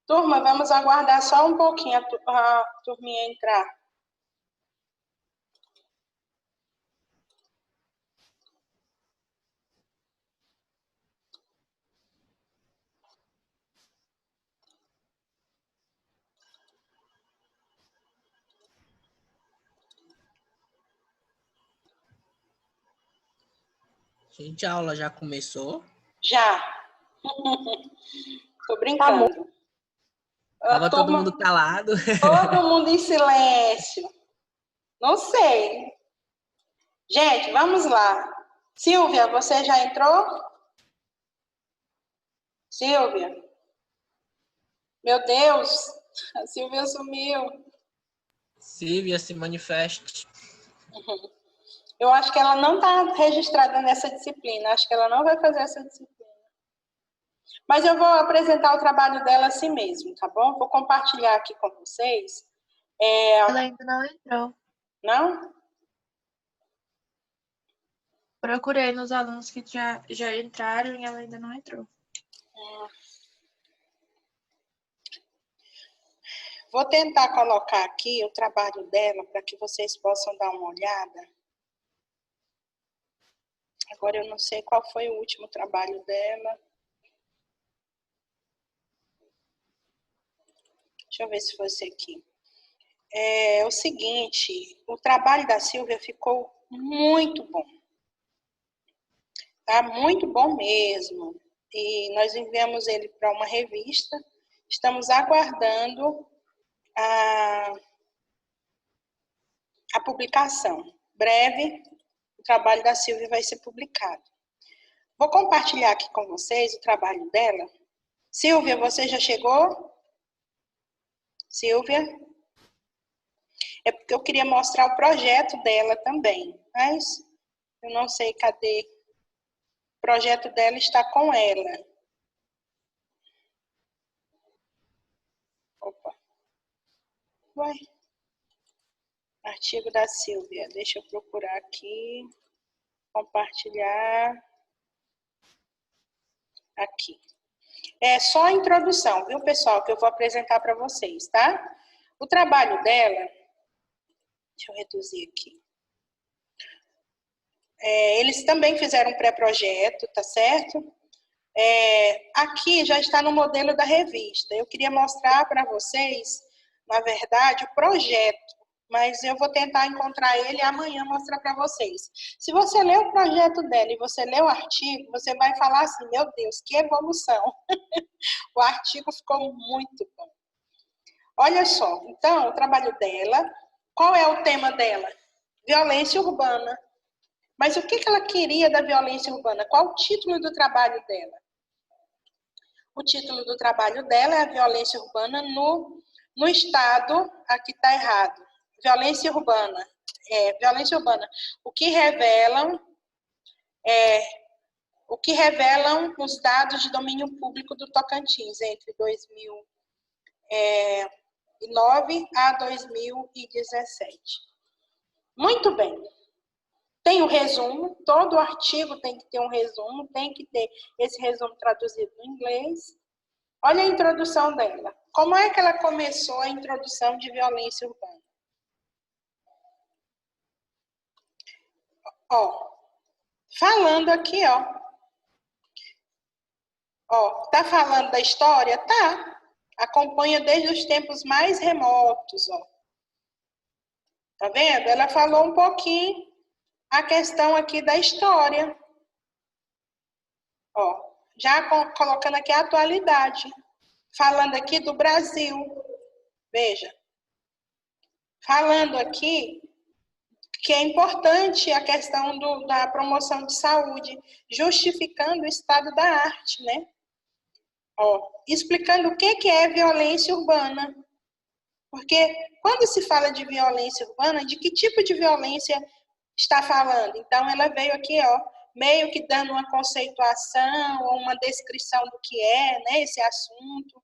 Turma, vamos aguardar só um pouquinho a turminha entrar. Gente, a aula já começou? Já. Tô brincando. Tava todo mundo calado. Todo mundo em silêncio. Não sei. Gente, vamos lá. Silvia, você já entrou? Silvia? Meu Deus, a Silvia sumiu. Silvia, se manifeste. Eu acho que ela não está registrada nessa disciplina. Acho que ela não vai fazer essa disciplina. Mas eu vou apresentar o trabalho dela assim mesmo, tá bom? Vou compartilhar aqui com vocês. Ela ainda não entrou. Não? Procurei nos alunos que já entraram e ela ainda não entrou. Vou tentar colocar aqui o trabalho dela para que vocês possam dar uma olhada. Agora eu não sei qual foi o último trabalho dela. Deixa eu ver se foi esse aqui. É o seguinte, o trabalho da Silvia ficou muito bom. Tá muito bom mesmo. E nós enviamos ele para uma revista. Estamos aguardando a publicação. Breve, o trabalho da Silvia vai ser publicado. Vou compartilhar aqui com vocês o trabalho dela. Silvia, você já chegou? Silvia? É porque eu queria mostrar o projeto dela também, mas eu não sei cadê. O projeto dela está com ela. Opa. Ué. Artigo da Silvia. Deixa eu procurar aqui. Compartilhar. Aqui. É só a introdução, viu, pessoal, que eu vou apresentar para vocês, tá? O trabalho dela, deixa eu reduzir aqui. Eles também fizeram um pré-projeto, tá certo? Aqui já está no modelo da revista. Eu queria mostrar para vocês, na verdade, o projeto, mas eu vou tentar encontrar ele e amanhã mostrar para vocês. Se você ler o projeto dela e você ler o artigo, você vai falar assim, meu Deus, que evolução. O artigo ficou muito bom. Olha só, então, o trabalho dela, qual é o tema dela? Violência urbana. Mas o que ela queria da violência urbana? Qual o título do trabalho dela? O título do trabalho dela é a violência urbana no estado, aqui está errado, violência urbana. Violência urbana. O que revelam os dados de domínio público do Tocantins entre 2009 a 2017. Muito bem. Tem o resumo, todo artigo tem que ter um resumo, tem que ter esse resumo traduzido no inglês. Olha a introdução dela. Como é que ela começou a introdução de violência urbana? Ó, falando aqui, tá falando da história? Tá. Acompanha desde os tempos mais remotos, Tá vendo? Ela falou um pouquinho a questão aqui da história. Já colocando aqui a atualidade. Falando aqui do Brasil. Veja. Falando aqui que é importante a questão da promoção de saúde, justificando o estado da arte, né? Explicando o que é violência urbana. Porque quando se fala de violência urbana, de que tipo de violência está falando? Então, ela veio aqui, meio que dando uma conceituação ou uma descrição do que é, né, esse assunto.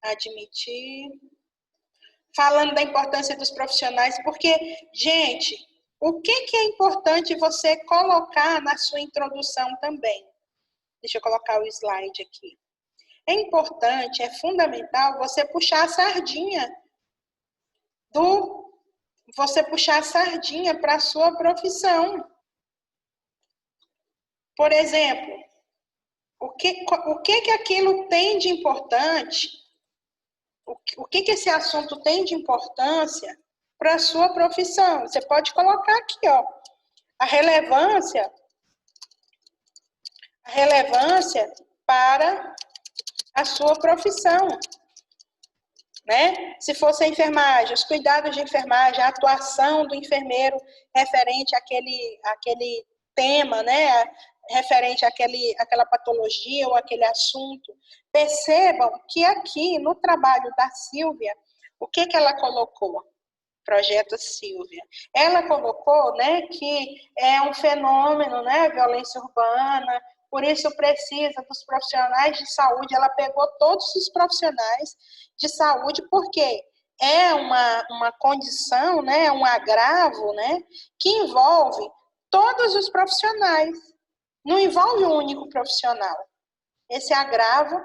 Admitir. Falando da importância dos profissionais, porque, gente, o que é importante você colocar na sua introdução também? Deixa eu colocar o slide aqui. É importante, é fundamental você puxar a sardinha para a sua profissão. Por exemplo, o que aquilo tem de importante, o que esse assunto tem de importância para a sua profissão. Você pode colocar aqui, ó, a relevância para a sua profissão, né? Se fosse a enfermagem, os cuidados de enfermagem, a atuação do enfermeiro referente àquele tema, né? Referente àquela patologia ou àquele assunto. Percebam que aqui no trabalho da Sílvia, o que ela colocou? Projeto Sílvia. Ela colocou, né, que é um fenômeno, né, violência urbana, por isso precisa dos profissionais de saúde. Ela pegou todos os profissionais de saúde, porque é uma condição, né, um agravo, né, que envolve todos os profissionais. Não envolve um único profissional. Esse agravo,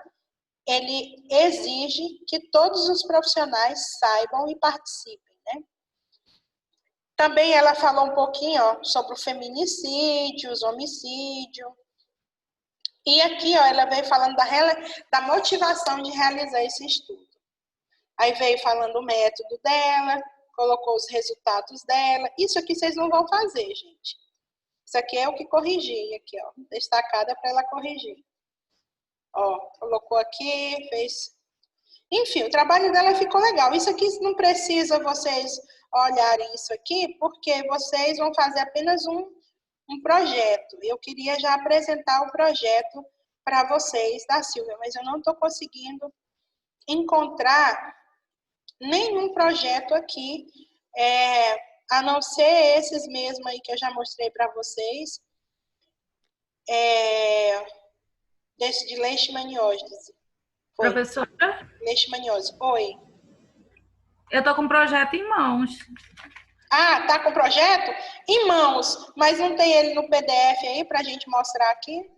ele exige que todos os profissionais saibam e participem, né? Também ela falou um pouquinho, ó, sobre o feminicídio, os homicídios. E aqui, ó, ela veio falando da motivação de realizar esse estudo. Aí veio falando o método dela, colocou os resultados dela. Isso aqui vocês não vão fazer, gente. Isso aqui é o que corrigi, aqui, ó, destacada para ela corrigir. Ó, colocou aqui, fez... Enfim, o trabalho dela ficou legal. Isso aqui não precisa vocês olharem isso aqui, porque vocês vão fazer apenas um projeto. Eu queria já apresentar o projeto para vocês da Sílvia, mas eu não estou conseguindo encontrar nenhum projeto aqui, a não ser esses mesmos aí que eu já mostrei para vocês, desse de leishmaniose. Professora? Leishmaniose. Oi. Eu tô com um projeto em mãos. Ah, tá com o projeto? Em mãos, mas não tem ele no PDF aí pra gente mostrar aqui?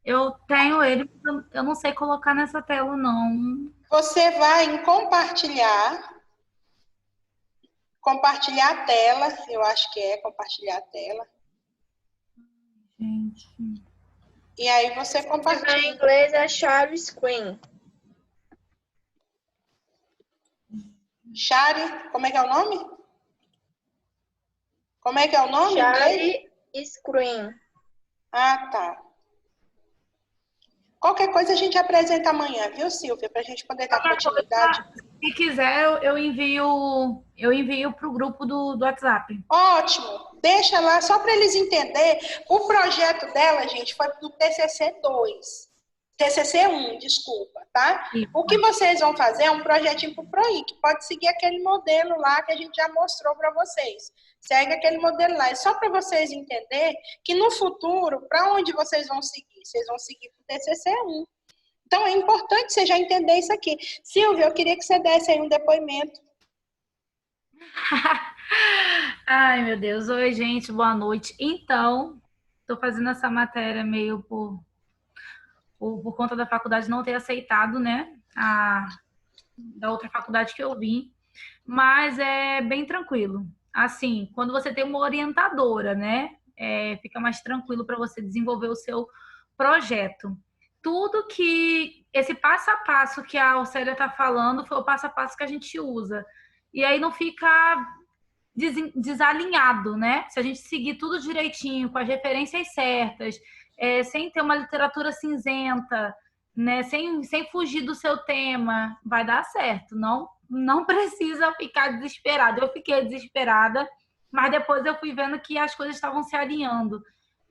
Eu tenho ele, eu não sei colocar nessa tela, não. Você vai em compartilhar a tela, eu acho que é compartilhar a tela. Gente. E aí você compartilha. Em inglês é share screen. Share, como é que é o nome? Como é que é o nome? Share screen. Ah, tá. Qualquer coisa a gente apresenta amanhã, viu, Sílvia? Para a gente poder dar continuidade. Se quiser, eu envio para o grupo do WhatsApp. Ótimo. Deixa lá, só para eles entenderem. O projeto dela, gente, foi do TCC2. TCC1, desculpa, tá? Sim. O que vocês vão fazer é um projetinho para o PROIC. Pode seguir aquele modelo lá que a gente já mostrou para vocês. Segue aquele modelo lá. É só para vocês entenderem que no futuro, para onde vocês vão seguir? Vocês vão seguir para o TCC1. Então, é importante você já entender isso aqui. Sílvia, eu queria que você desse aí um depoimento. Ai, meu Deus. Oi, gente. Boa noite. Então, estou fazendo essa matéria meio por conta da faculdade não ter aceitado, né? Da outra faculdade que eu vim. Mas é bem tranquilo. Assim, quando você tem uma orientadora, né? Fica mais tranquilo para você desenvolver o seu projeto. Tudo que... Esse passo a passo que a Alcélia está falando foi o passo a passo que a gente usa. E aí não fica desalinhado, né? Se a gente seguir tudo direitinho, com as referências certas, sem ter uma literatura cinzenta, né? Sem fugir do seu tema, vai dar certo. Não precisa ficar desesperado. Eu fiquei desesperada, mas depois eu fui vendo que as coisas estavam se alinhando.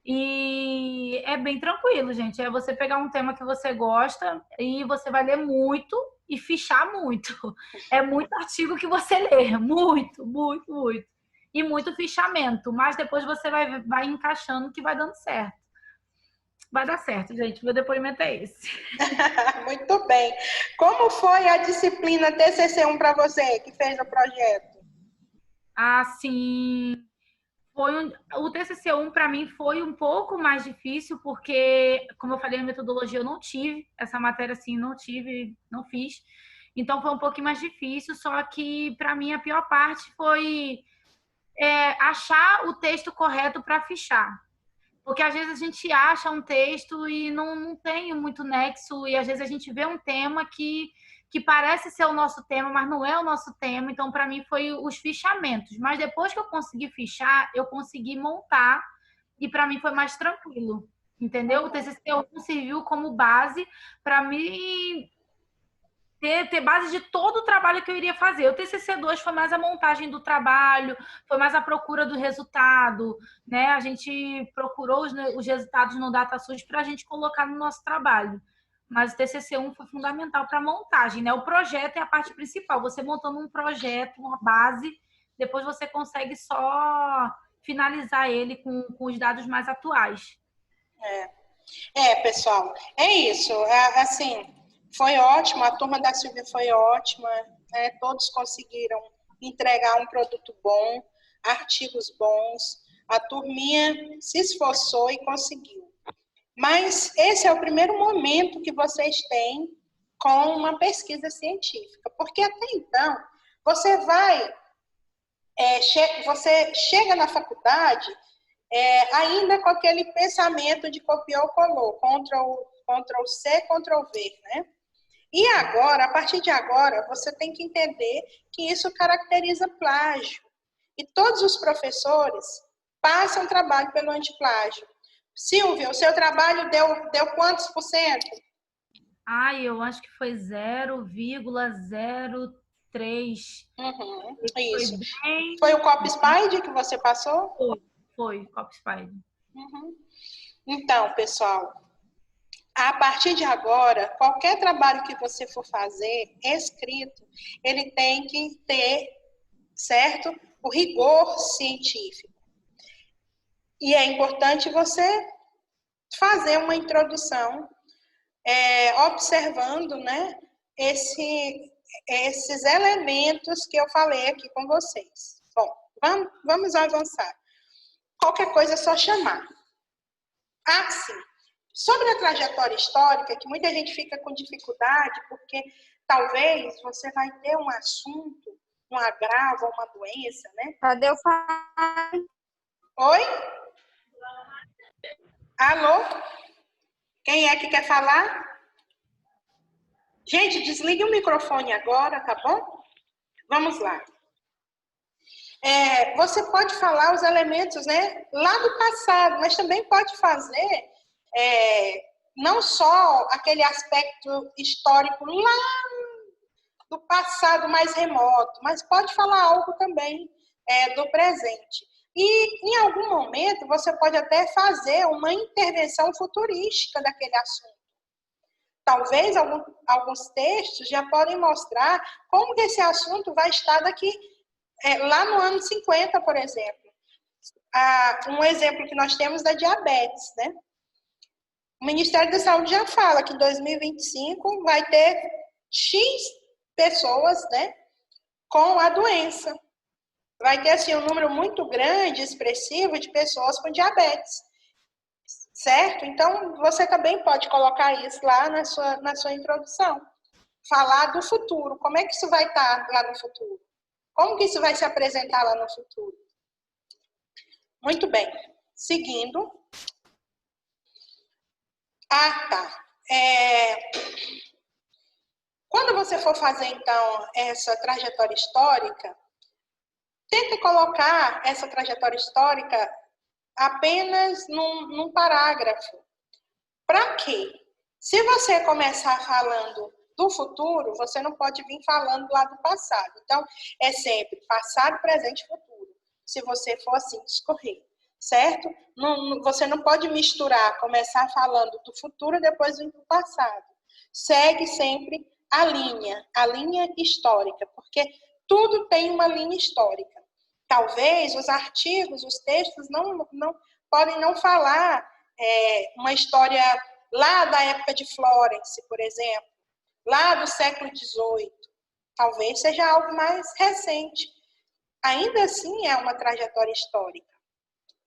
E é bem tranquilo, gente. É você pegar um tema que você gosta e você vai ler muito e fichar muito. É muito artigo que você lê, muito, muito, muito. E muito fichamento, mas depois você vai encaixando que vai dando certo. Vai dar certo, gente. Meu depoimento é esse. Muito bem. Como foi a disciplina TCC1 para você, que fez o projeto? Assim, O TCC1 para mim foi um pouco mais difícil porque, como eu falei, a metodologia eu não tive, essa matéria assim não fiz. Então foi um pouquinho mais difícil, só que para mim a pior parte foi achar o texto correto para fichar. Porque às vezes a gente acha um texto e não tem muito nexo, e às vezes a gente vê um tema que parece ser o nosso tema, mas não é o nosso tema. Então, para mim, foi os fichamentos. Mas depois que eu consegui fichar, eu consegui montar, e para mim foi mais tranquilo. Entendeu? O TCC1 serviu como base para mim ter base de todo o trabalho que eu iria fazer. O TCC2 foi mais a montagem do trabalho, foi mais a procura do resultado, né? A gente procurou os resultados no DataSUS para a gente colocar no nosso trabalho. Mas o TCC1 foi fundamental para a montagem, né? O projeto é a parte principal. Você montando um projeto, uma base, depois você consegue só finalizar ele com os dados mais atuais. Pessoal, é isso. Assim, foi ótimo, a turma da Silvia foi ótima, né? Todos conseguiram entregar um produto bom, artigos bons, a turminha se esforçou e conseguiu. Mas esse é o primeiro momento que vocês têm com uma pesquisa científica, porque até então você você chega na faculdade ainda com aquele pensamento de copiou, colou, Ctrl C, Ctrl V, né? E agora, a partir de agora, você tem que entender que isso caracteriza plágio. E todos os professores passam trabalho pelo antiplágio. Silvia, o seu trabalho deu quantos por cento? Eu acho que foi 0,03. Isso. Foi o CopySpide que você passou? Foi CopySpide. Então, pessoal, a partir de agora, qualquer trabalho que você for fazer escrito, ele tem que ter, certo? O rigor científico. E é importante você fazer uma introdução observando, né, esses elementos que eu falei aqui com vocês. Bom, vamos avançar. Qualquer coisa é só chamar. Sim. Sobre a trajetória histórica, que muita gente fica com dificuldade, porque talvez você vai ter um assunto, um agravo, uma doença, né? Cadê o pai? Oi? Alô? Quem é que quer falar? Gente, desligue o microfone agora, tá bom? Vamos lá. Você pode falar os elementos, né, lá do passado, mas também pode fazer não só aquele aspecto histórico lá do passado mais remoto, mas pode falar algo também do presente. E, em algum momento, você pode até fazer uma intervenção futurística daquele assunto. Talvez alguns textos já podem mostrar como que esse assunto vai estar daqui, lá no ano 50, por exemplo. Um exemplo que nós temos da diabetes, né? O Ministério da Saúde já fala que em 2025 vai ter X pessoas, né, com a doença. Vai ter, assim, um número muito grande, expressivo, de pessoas com diabetes. Certo? Então, você também pode colocar isso lá na sua introdução. Falar do futuro. Como é que isso vai estar lá no futuro? Como que isso vai se apresentar lá no futuro? Muito bem. Seguindo. Tá. Quando você for fazer, então, essa trajetória histórica, tenta colocar essa trajetória histórica apenas num parágrafo. Para quê? Se você começar falando do futuro, você não pode vir falando lá do passado. Então, é sempre passado, presente e futuro. Se você for assim discorrer, certo? Você não pode misturar, começar falando do futuro e depois vir para o passado. Segue sempre a linha histórica, porque tudo tem uma linha histórica. Talvez os artigos, os textos podem não falar uma história lá da época de Florence, por exemplo, lá do século XVIII. Talvez seja algo mais recente. Ainda assim é uma trajetória histórica.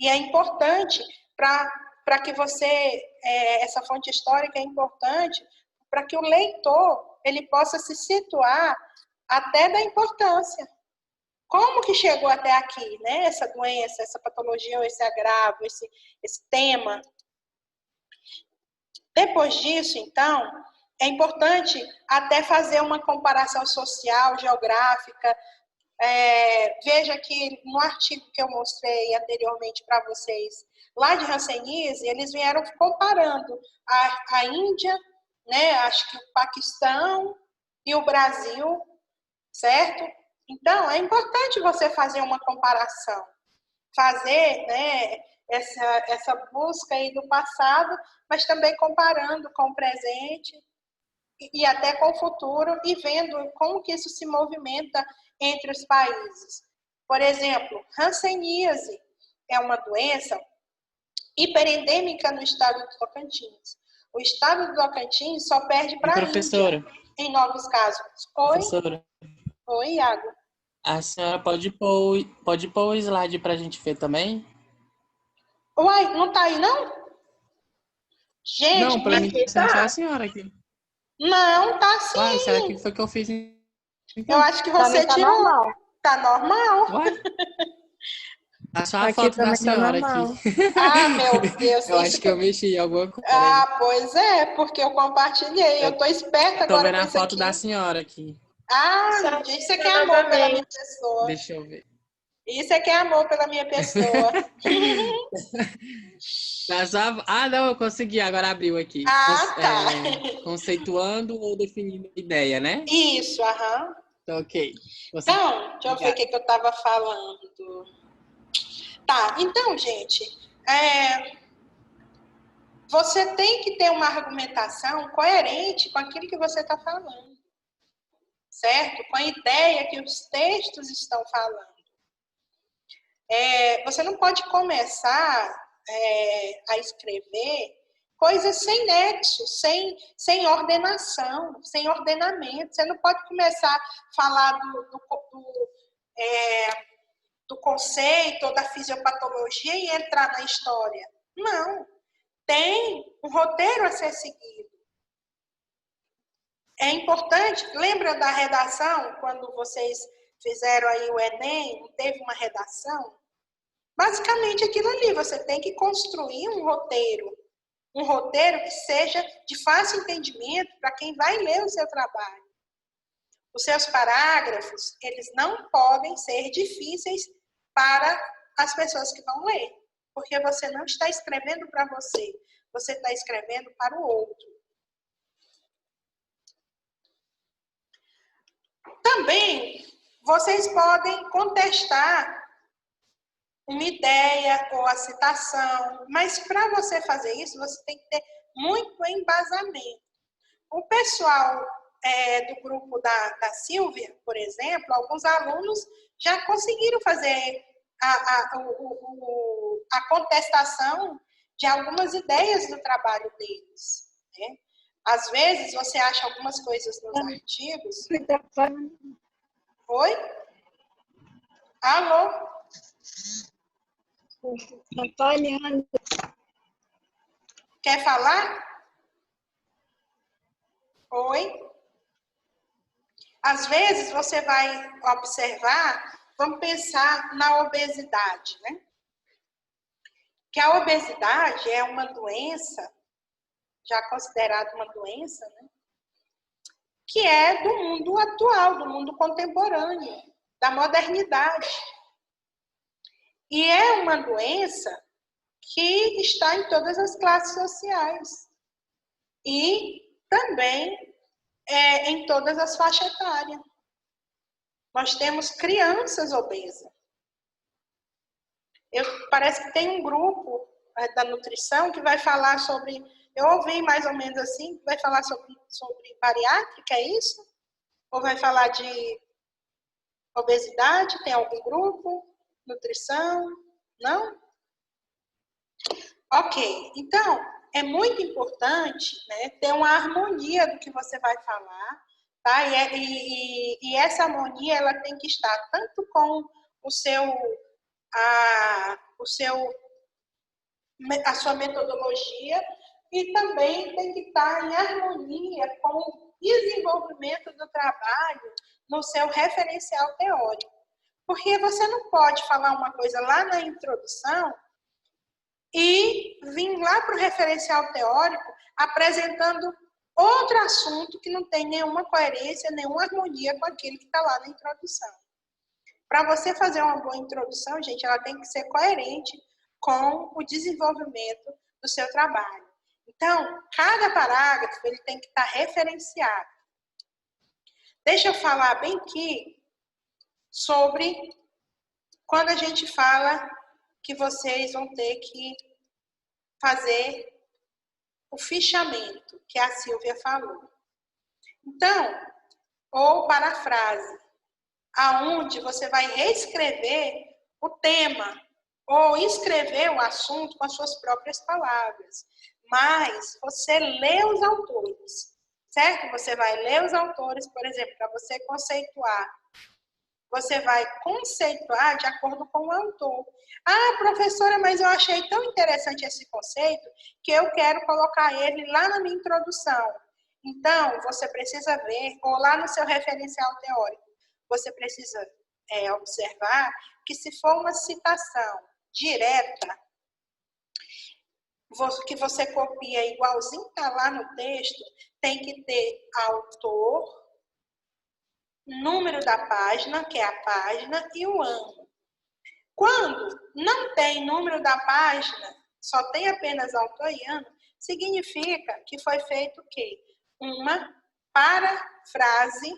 E é importante para que você, essa fonte histórica é importante para que o leitor ele possa se situar até da importância. Como que chegou até aqui, né? Essa doença, essa patologia, esse agravo, esse tema. Depois disso, então, é importante até fazer uma comparação social, geográfica. Veja que no artigo que eu mostrei anteriormente para vocês, lá de Hanseníase, eles vieram comparando a Índia, né, acho que o Paquistão e o Brasil, certo? Então, é importante você fazer uma comparação, fazer, né, essa busca aí do passado, mas também comparando com o presente e até com o futuro e vendo como que isso se movimenta entre os países. Por exemplo, Hanseníase é uma doença hiperendêmica no estado do Tocantins. O estado do Tocantins só perde para a Índia em novos casos. Oi? Professora. Oi, Iago. A senhora pode pôr o slide para a gente ver também? Uai, não tá aí, não? Gente, Não, para mim tá só a senhora aqui. Não, tá sim. Uai, será que foi que eu fiz? Eu acho que você tá tirou. normal. Tá normal? Uai? Tá só a Aqui foto da também tá senhora normal. aqui. Ah, meu Deus. Eu acho que eu mexi em alguma coisa. Ah, pois é, porque eu compartilhei. Eu tô esperta Tô agora vendo com a isso foto aqui. da senhora aqui. Ah, gente, isso aqui é amor pela minha pessoa. Deixa eu ver. Isso aqui é amor pela minha pessoa. Tá só... Ah, não, eu consegui. Agora abriu aqui. Ah, tá. Conceituando ou definindo a ideia, né? Isso, aham. Então, ok. Então, deixa eu ver o que eu tava falando. Tá, então, gente, você tem que ter uma argumentação coerente com aquilo que você está falando, certo? Com a ideia que os textos estão falando. Você não pode começar a escrever coisas sem nexo, sem ordenação, sem ordenamento. Você não pode começar a falar do conceito ou da fisiopatologia e entrar na história. Não. Tem um roteiro a ser seguido. É importante, lembra da redação, quando vocês fizeram aí o Enem, teve uma redação? Basicamente aquilo ali, você tem que construir um roteiro que seja de fácil entendimento para quem vai ler o seu trabalho. Os seus parágrafos, eles não podem ser difíceis para as pessoas que vão ler, porque você não está escrevendo para você, você está escrevendo para o outro. Também, vocês podem contestar uma ideia ou a citação, mas para você fazer isso, você tem que ter muito embasamento. O pessoal do grupo da Silvia, por exemplo, alguns alunos já conseguiram fazer a contestação de algumas ideias do trabalho deles, né? Às vezes, você acha algumas coisas nos artigos... Oi? Alô? Quer falar? Oi? Às vezes, você vai observar, vamos pensar na obesidade, né? Que a obesidade é uma doença, já considerada uma doença, né? Que é do mundo atual, do mundo contemporâneo, da modernidade. E é uma doença que está em todas as classes sociais e também em todas as faixas etárias. Nós temos crianças obesas. Parece que tem um grupo da nutrição que vai falar sobre... Eu ouvi mais ou menos assim, vai falar sobre bariátrica, é isso? Ou vai falar de obesidade? Tem algum grupo? Nutrição? Não? Ok, então, é muito importante, né, ter uma harmonia do que você vai falar, tá? E essa harmonia, ela tem que estar tanto com o seu a sua metodologia e também tem que estar em harmonia com o desenvolvimento do trabalho no seu referencial teórico. Porque você não pode falar uma coisa lá na introdução e vir lá para o referencial teórico apresentando outro assunto que não tem nenhuma coerência, nenhuma harmonia com aquele que está lá na introdução. Para você fazer uma boa introdução, gente, ela tem que ser coerente com o desenvolvimento do seu trabalho. Então, cada parágrafo ele tem que estar referenciado. Deixa eu falar bem aqui sobre quando a gente fala que vocês vão ter que fazer o fichamento, que a Silvia falou. Então, ou parafrase, aonde você vai reescrever o tema, ou escrever o assunto com as suas próprias palavras. Mas você lê os autores, certo? Você vai ler os autores, por exemplo, para você conceituar. Você vai conceituar de acordo com o autor. Ah, professora, mas eu achei tão interessante esse conceito que eu quero colocar ele lá na minha introdução. Então, você precisa ver, ou lá no seu referencial teórico, você precisa observar que se for uma citação direta, que você copia igualzinho está lá no texto, tem que ter autor, número da página, que é a página, e o ano. Quando não tem número da página, só tem apenas autor e ano, significa que foi feito o quê? Uma parafrase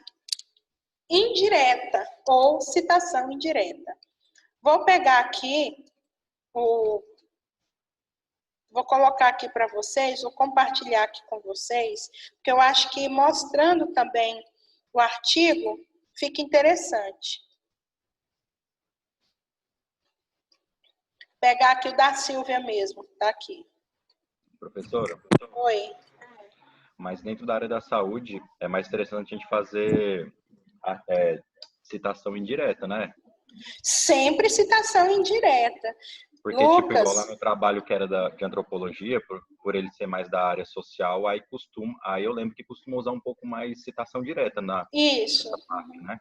indireta ou citação indireta. Vou pegar aqui, vou colocar aqui para vocês, vou compartilhar aqui com vocês, porque eu acho que mostrando também o artigo fica interessante. Vou pegar aqui o da Silvia mesmo, tá aqui. Professora? Oi. Mas dentro da área da saúde, é mais interessante a gente fazer citação indireta, né? Sempre citação indireta. Porque, Lucas, tipo, igual lá no trabalho que era de antropologia, por ele ser mais da área social, aí eu lembro que costuma usar um pouco mais citação direta isso. nessa parte, né?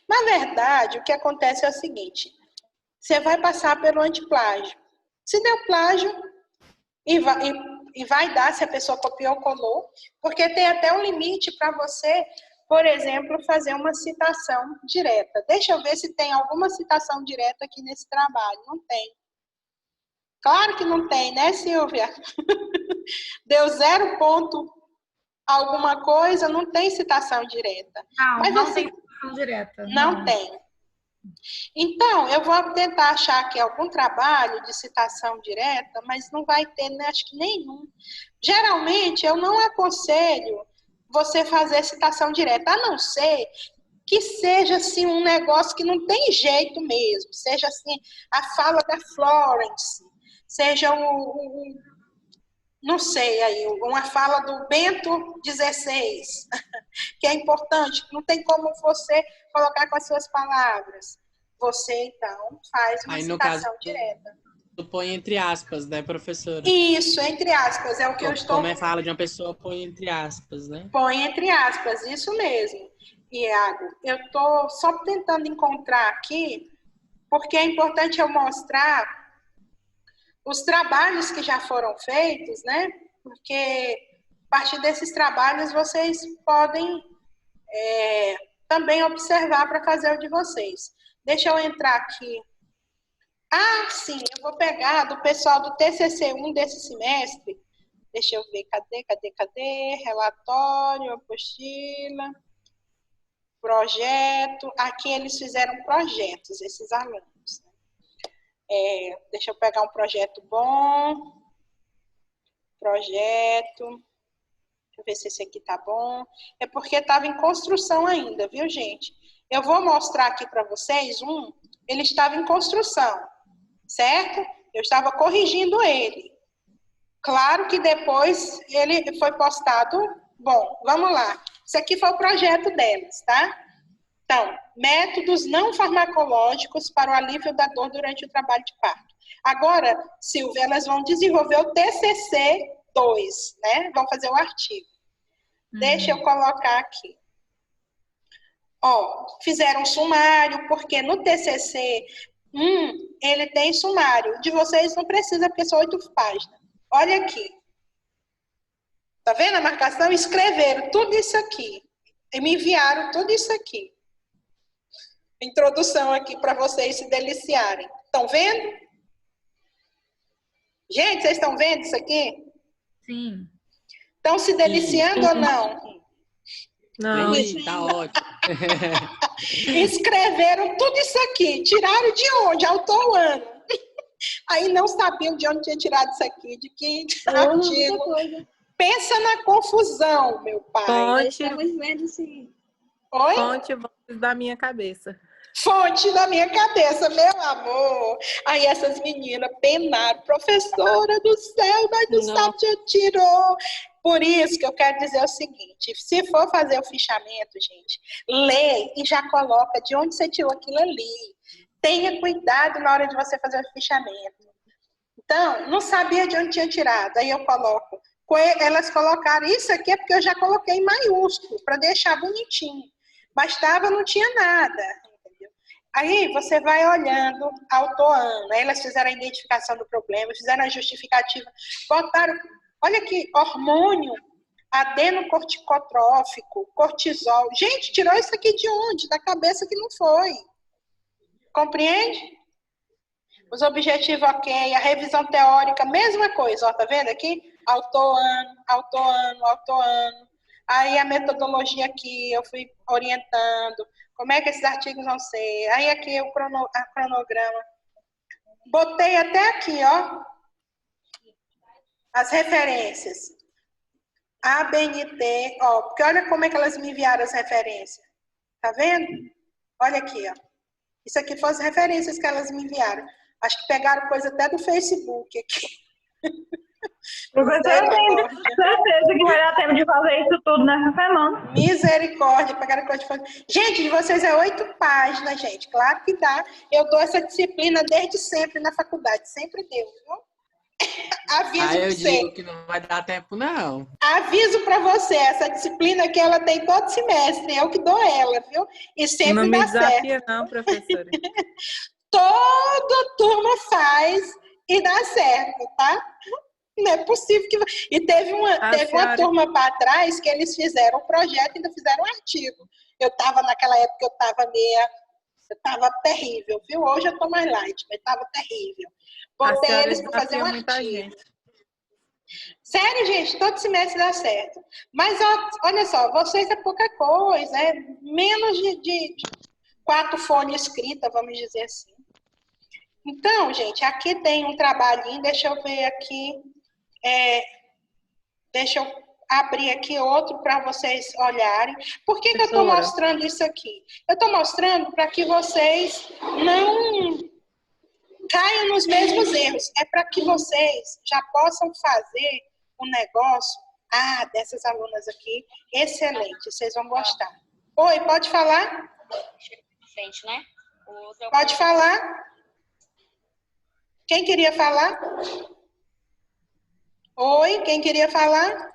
Na verdade, o que acontece é o seguinte, você vai passar pelo antiplágio. Se deu plágio, e vai dar se a pessoa copiou ou colou, porque tem até um limite para você, por exemplo, fazer uma citação direta. Deixa eu ver se tem alguma citação direta aqui nesse trabalho. Não tem. Claro que não tem, né, Silvia? Deu 0 ponto alguma coisa, não tem citação direta. Não tem citação direta. Não tem. Então, eu vou tentar achar aqui algum trabalho de citação direta, mas não vai ter, né, acho que nenhum. Geralmente, eu não aconselho você fazer citação direta, a não ser que seja assim, um negócio que não tem jeito mesmo, seja assim, a fala da Florence, seja não sei aí, uma fala do Bento XVI, que é importante, não tem como você colocar com as suas palavras. Você, então, faz uma citação direta. Tu põe entre aspas, né, professora? Isso, entre aspas, é o que eu estou... Como é fala de uma pessoa, põe entre aspas, né? Põe entre aspas, isso mesmo. Iago, eu estou só tentando encontrar aqui, porque é importante eu mostrar os trabalhos que já foram feitos, né? Porque a partir desses trabalhos vocês podem também observar para fazer o de vocês. Deixa eu entrar aqui. Ah, sim, eu vou pegar do pessoal do TCC1 desse semestre. Deixa eu ver, cadê? Relatório, apostila, projeto. Aqui eles fizeram projetos, esses alunos. Deixa eu pegar um projeto bom. Projeto. Deixa eu ver se esse aqui tá bom. É porque estava em construção ainda, viu, gente? Eu vou mostrar aqui para vocês ele estava em construção, certo? Eu estava corrigindo ele. Claro que depois ele foi postado. Bom, vamos lá. Esse aqui foi o projeto deles, tá? Então, métodos não farmacológicos para o alívio da dor durante o trabalho de parto. Agora, Silvia, elas vão desenvolver o TCC-2, né? Vão fazer o artigo. Deixa eu colocar aqui. Ó, fizeram um sumário, porque no TCC, ele tem sumário. De vocês não precisa, porque são 8 páginas. Olha aqui. Tá vendo a marcação? Escreveram tudo isso aqui. E me enviaram tudo isso aqui. Introdução aqui para vocês se deliciarem. Estão vendo? Gente, vocês estão vendo isso aqui? Sim. Estão se deliciando ou não? Não, tá ótimo. Escreveram tudo isso aqui. Tiraram de onde? Autor-ano. Aí não sabiam de onde tinha tirado isso aqui, de que artigo. Pensa na confusão, meu pai. Estamos vendo sim. Oi? Fonte da minha cabeça. Fonte da minha cabeça, meu amor. Aí essas meninas penaram. Professora do céu, mas não sabe de onde tirou. Por isso que eu quero dizer o seguinte. Se for fazer o fichamento, gente, lê e já coloca de onde você tirou aquilo ali. Tenha cuidado na hora de você fazer o fichamento. Então, não sabia de onde tinha tirado. Aí eu coloco. Elas colocaram, isso aqui é porque eu já coloquei em maiúsculo, para deixar bonitinho. Bastava, não tinha nada. Entendeu? Aí você vai olhando autor-ano. Aí elas fizeram a identificação do problema, fizeram a justificativa. Botaram, olha aqui, hormônio, adenocorticotrófico, cortisol. Gente, tirou isso aqui de onde? Da cabeça que não foi. Compreende? Os objetivos ok, a revisão teórica, mesma coisa, ó, tá vendo aqui? Autor-ano. Aí a metodologia aqui, eu fui orientando, como é que esses artigos vão ser. Aí aqui o cronograma. Botei até aqui, ó, as referências. ABNT, ó, porque olha como é que elas me enviaram as referências. Tá vendo? Olha aqui, ó. Isso aqui foram as referências que elas me enviaram. Acho que pegaram coisa até do Facebook aqui. Professor, eu tenho certeza que vai dar tempo de fazer isso tudo nessa semana. Misericórdia, pegaram coisa de fazer. Gente, de vocês é 8 páginas, gente. Claro que dá. Eu dou essa disciplina desde sempre na faculdade. Sempre deu, viu? Aviso pra eu você. digo que não vai dar tempo, não. Aviso pra você, essa disciplina aqui ela tem todo semestre. Eu que dou ela, viu? E sempre Não me dá certo. desafia, não, professora. Toda turma faz e dá certo, tá? Não é possível que... E teve uma turma para trás que eles fizeram um projeto e ainda fizeram um artigo. Eu estava naquela época, eu estava terrível, viu? Hoje eu estou mais light, mas estava terrível. Botei eles para fazer um artigo. Sério, gente, todo semestre dá certo. Mas olha só, vocês é pouca coisa, é menos de 4 folhas escritas, vamos dizer assim. Então, gente, aqui tem um trabalhinho, deixa eu ver aqui. Deixa eu abrir aqui outro para vocês olharem. Por que eu estou mostrando isso aqui? Eu estou mostrando para que vocês não caiam nos mesmos erros. É para que vocês já possam fazer um negócio. Dessas alunas aqui, excelente, vocês vão gostar. Oi, pode falar? Frente, né? Pode falar? Quem queria falar? Oi, quem queria falar?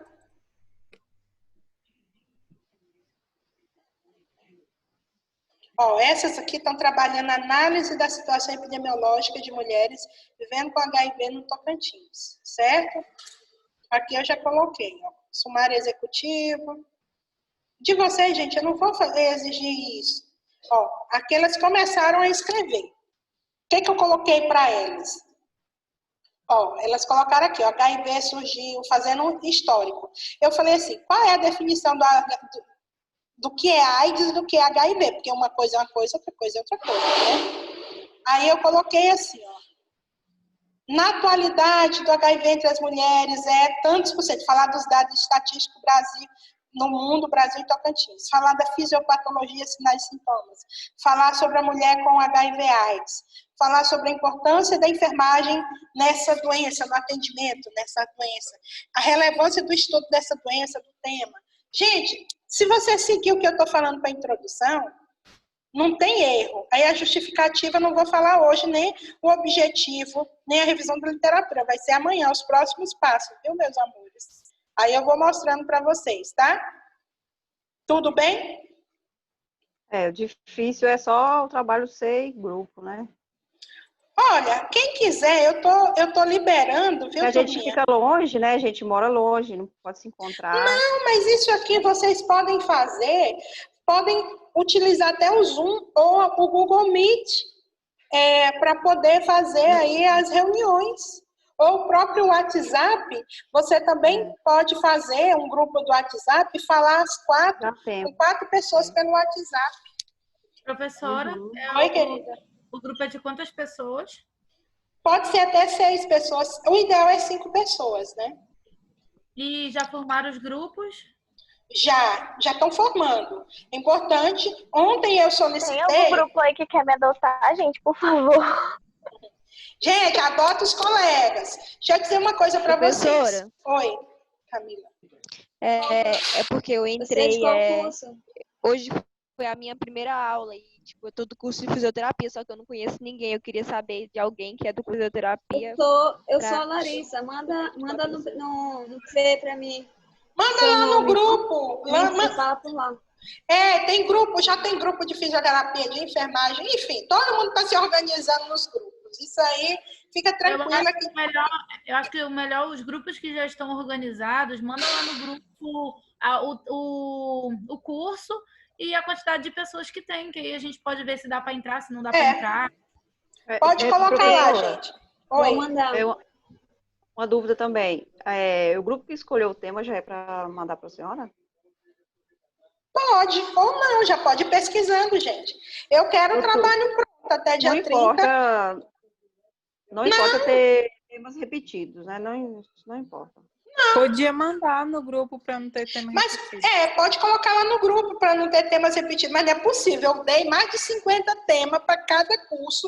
Ó, essas aqui estão trabalhando na análise da situação epidemiológica de mulheres vivendo com HIV no Tocantins, certo? Aqui eu já coloquei, ó, sumário executivo. De vocês, gente, eu não vou exigir isso. Ó, aqui elas começaram a escrever. O que eu coloquei para elas? Ó, elas colocaram aqui, ó, HIV surgiu, fazendo um histórico. Eu falei assim, qual é a definição do que é AIDS e do que é HIV? Porque uma coisa é uma coisa, outra coisa é outra coisa, né? Aí eu coloquei assim, ó. Na atualidade, do HIV entre as mulheres é tantos por cento. Falar dos dados estatísticos do Brasil, no mundo, Brasil e Tocantins. Falar da fisiopatologia, sinais e sintomas. Falar sobre a mulher com HIV/AIDS. Falar sobre a importância da enfermagem nessa doença, no atendimento nessa doença. A relevância do estudo dessa doença, do tema. Gente, se você seguir o que eu estou falando para a introdução, Não tem erro. Aí a justificativa não vou falar hoje, nem o objetivo, nem a revisão da literatura. Vai ser amanhã, os próximos passos, viu, meus amores? Aí eu vou mostrando para vocês, tá? Tudo bem? O difícil é só o trabalho ser em grupo, né? Olha, quem quiser, eu tô liberando, viu, A gente turminha? fica longe, né? A gente mora longe, não pode se encontrar. Não, mas isso aqui vocês podem fazer, podem utilizar até o Zoom ou o Google Meet para poder fazer aí as reuniões. Ou o próprio WhatsApp, você também pode fazer um grupo do WhatsApp e falar com 4 pessoas pelo WhatsApp. Professora, Oi, querida. O grupo é de quantas pessoas? Pode ser até 6 pessoas. O ideal é 5 pessoas, né? E já formaram os grupos? Já estão formando. Importante, ontem eu solicitei... Tem algum grupo aí que quer me adotar, gente, por favor? Gente, adota os colegas. Deixa eu dizer uma coisa para vocês. Oi, Camila. É porque eu entrei... Hoje foi a minha primeira aula e tipo, eu tô do curso de fisioterapia, só que eu não conheço ninguém. Eu queria saber de alguém que é do curso de fisioterapia. Eu sou a Larissa. Manda no Fê pra mim. Manda lá no grupo. Fala por lá. Tem grupo, já tem grupo de fisioterapia, de enfermagem, enfim, todo mundo está se organizando nos grupos. Isso aí, fica tranquila. Eu acho que o melhor, os grupos que já estão organizados, manda lá no grupo o curso e a quantidade de pessoas que tem, que aí a gente pode ver se dá para entrar, se não dá para entrar. Pode colocar lá, gente. Oi. Vou mandar. Uma dúvida também. O grupo que escolheu o tema já é para mandar para a senhora? Pode, ou não, já pode ir pesquisando, gente. Eu quero um trabalho pronto até dia 30. Não importa ter temas repetidos, né? Não importa. Não. Podia mandar no grupo para não ter temas repetidos. Pode colocar lá no grupo para não ter temas repetidos, mas não é possível. Eu dei mais de 50 temas para cada curso.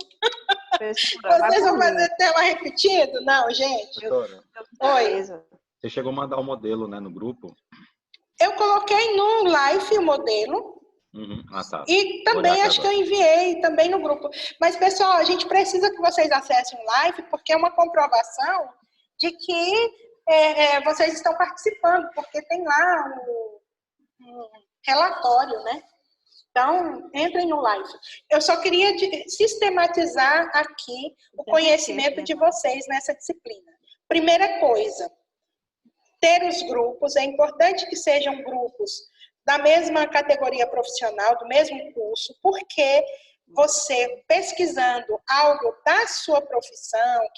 Vocês vão fazer tema repetido? Não, gente. Oi. Você chegou a mandar o modelo, né, no grupo? Eu coloquei no live o modelo. Tá. E também acho que eu enviei também no grupo. Mas, pessoal, a gente precisa que vocês acessem o live, porque é uma comprovação de que vocês estão participando, porque tem lá um relatório, né? Então, entrem no live. Eu só queria sistematizar aqui o conhecimento de vocês nessa disciplina. Primeira coisa, ter os grupos, é importante que sejam grupos da mesma categoria profissional, do mesmo curso, porque você, pesquisando algo da sua profissão,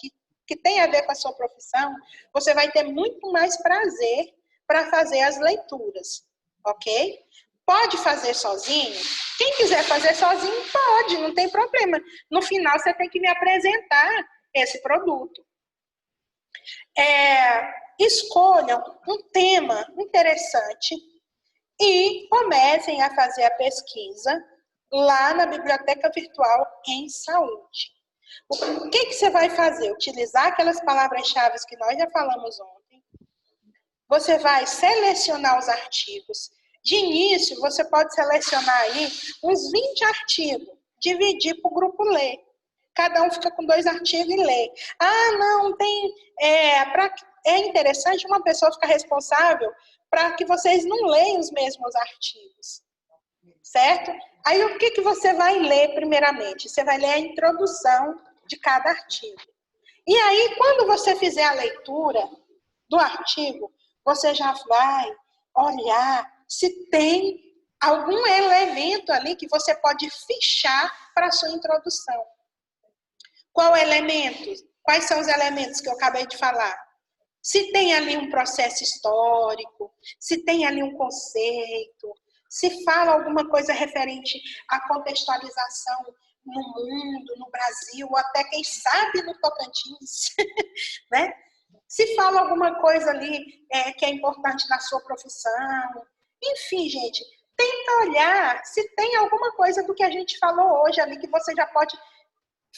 que tem a ver com a sua profissão, você vai ter muito mais prazer para fazer as leituras, ok? Pode fazer sozinho? Quem quiser fazer sozinho, pode, não tem problema. No final, você tem que me apresentar esse produto. Escolham um tema interessante e comecem a fazer a pesquisa lá na Biblioteca Virtual em Saúde. O que você vai fazer? Utilizar aquelas palavras-chave que nós já falamos ontem. Você vai selecionar os artigos. De início, você pode selecionar aí uns 20 artigos, dividir para o grupo ler. Cada um fica com 2 artigos e lê. Não, tem... É interessante uma pessoa ficar responsável para que vocês não leiam os mesmos artigos, certo? Aí, o que você vai ler primeiramente? Você vai ler a introdução de cada artigo. E aí, quando você fizer a leitura do artigo, você já vai olhar se tem algum elemento ali que você pode fichar para a sua introdução. Qual elemento? Quais são os elementos que eu acabei de falar? Se tem ali um processo histórico, se tem ali um conceito, se fala alguma coisa referente à contextualização no mundo, no Brasil, ou até, quem sabe, no Tocantins, né? Se fala alguma coisa ali que é importante na sua profissão. Enfim, gente, tenta olhar se tem alguma coisa do que a gente falou hoje ali que você já pode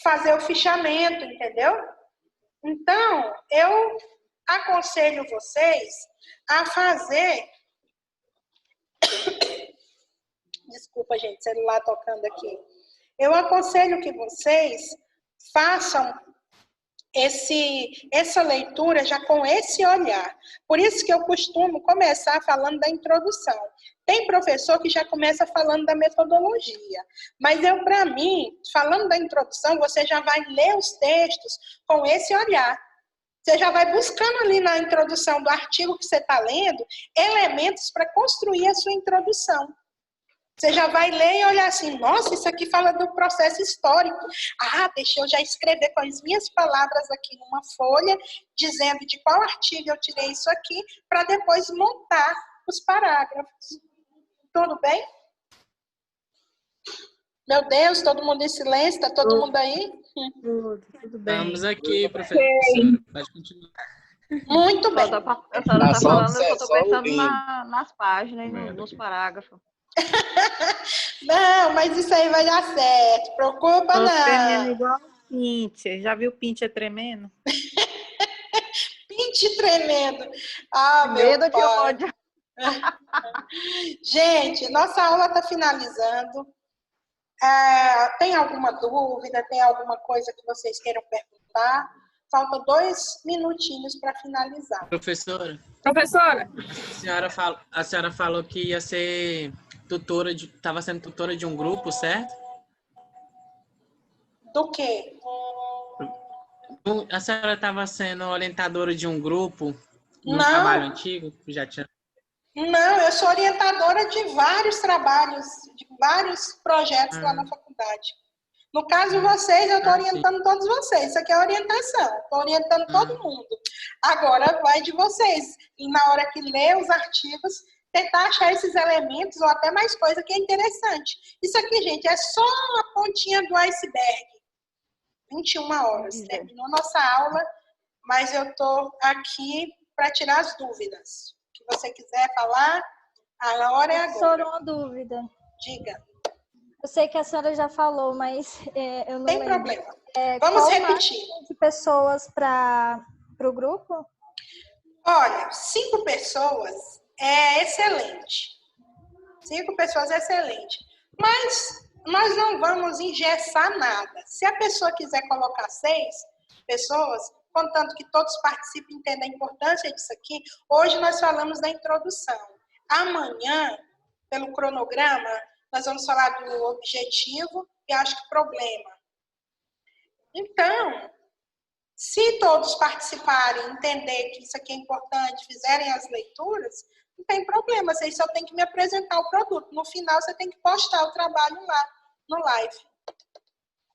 fazer o fichamento, entendeu? Então, eu aconselho vocês a fazer Desculpa, gente, celular tocando aqui. Eu aconselho que vocês façam essa leitura já com esse olhar. Por isso que eu costumo começar falando da introdução. Tem professor que já começa falando da metodologia. Mas para mim, falando da introdução, você já vai ler os textos com esse olhar. Você já vai buscando ali na introdução do artigo que você está lendo elementos para construir a sua introdução. Você já vai ler e olhar assim, nossa, isso aqui fala do processo histórico. Ah, deixa eu já escrever com as minhas palavras aqui numa folha, dizendo de qual artigo eu tirei isso aqui, para depois montar os parágrafos. Tudo bem? Meu Deus, todo mundo em silêncio? Está todo mundo aí? Tudo bem. Estamos aqui, professora. Pode continuar. Muito bem. A senhora está falando, eu estou pensando nas páginas, nos parágrafos. Não, mas isso aí vai dar certo. Preocupa Tô não. tremendo igual o Pinter. Já viu o Pinter tremendo? Pinter tremendo. Ah, meu Medo de pai. ódio. Gente, nossa aula está finalizando. Tem alguma dúvida? Tem alguma coisa que vocês queiram perguntar? Faltam 2 minutinhos para finalizar. Professora, Professora, a senhora falou que ia ser tutora estava sendo tutora de um grupo, certo? Do quê? A senhora estava sendo orientadora de um grupo num Não. trabalho antigo que já tinha. Não, eu sou orientadora de vários trabalhos, de vários projetos lá na faculdade. No caso, vocês, eu estou orientando todos vocês. Isso aqui é orientação. Estou orientando todo mundo. Agora vai de vocês. E na hora que lê os artigos, tentar achar esses elementos ou até mais coisa que é interessante. Isso aqui, gente, é só a pontinha do iceberg. 21 horas. Terminou a nossa aula, mas eu estou aqui para tirar as dúvidas. O que você quiser falar, a hora é agora. Professora, uma dúvida. Diga. Eu sei que a senhora já falou, mas eu não Tem lembro. problema. Vamos repetir. De pessoas para o grupo? Olha, 5 pessoas é excelente. 5 pessoas é excelente. Mas nós não vamos engessar nada. Se a pessoa quiser colocar 6 pessoas, contanto que todos participem e entendam a importância disso aqui, hoje nós falamos da introdução. Amanhã, pelo cronograma, nós vamos falar do objetivo e acho que problema. Então, se todos participarem, entender que isso aqui é importante, fizerem as leituras, não tem problema, vocês só tem que me apresentar o produto. No final, você tem que postar o trabalho lá no live.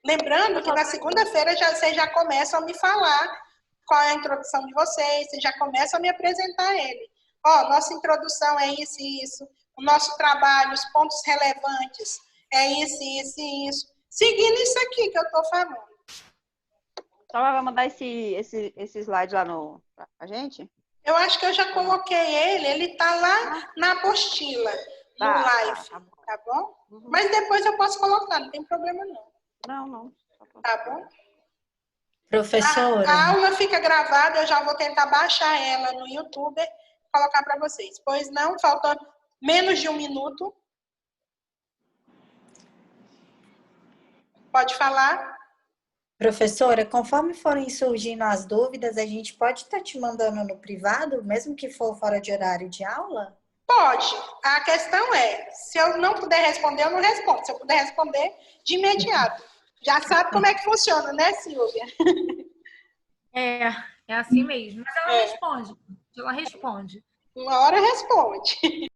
Lembrando que na segunda-feira vocês já começam a me falar qual é a introdução de vocês, vocês já começam a me apresentar ele. Ó, nossa introdução é isso e isso. O nosso trabalho, os pontos relevantes, é isso, isso e isso. Seguindo isso aqui que eu estou falando. Então, vai mandar esse slide lá pra gente? Eu acho que eu já coloquei ele está lá na apostila, no live, tá bom? Mas depois eu posso colocar, não tem problema não. Não. Tá bom? Professora. A aula fica gravada, eu já vou tentar baixar ela no YouTube e colocar para vocês. Pois não, faltando menos de 1 minuto. Pode falar? Professora, conforme forem surgindo as dúvidas, a gente pode estar te mandando no privado, mesmo que for fora de horário de aula? Pode. A questão é, se eu não puder responder, eu não respondo. Se eu puder responder, de imediato. Já sabe como é que funciona, né, Silvia? É assim mesmo. Mas ela responde. Ela responde. Uma hora responde.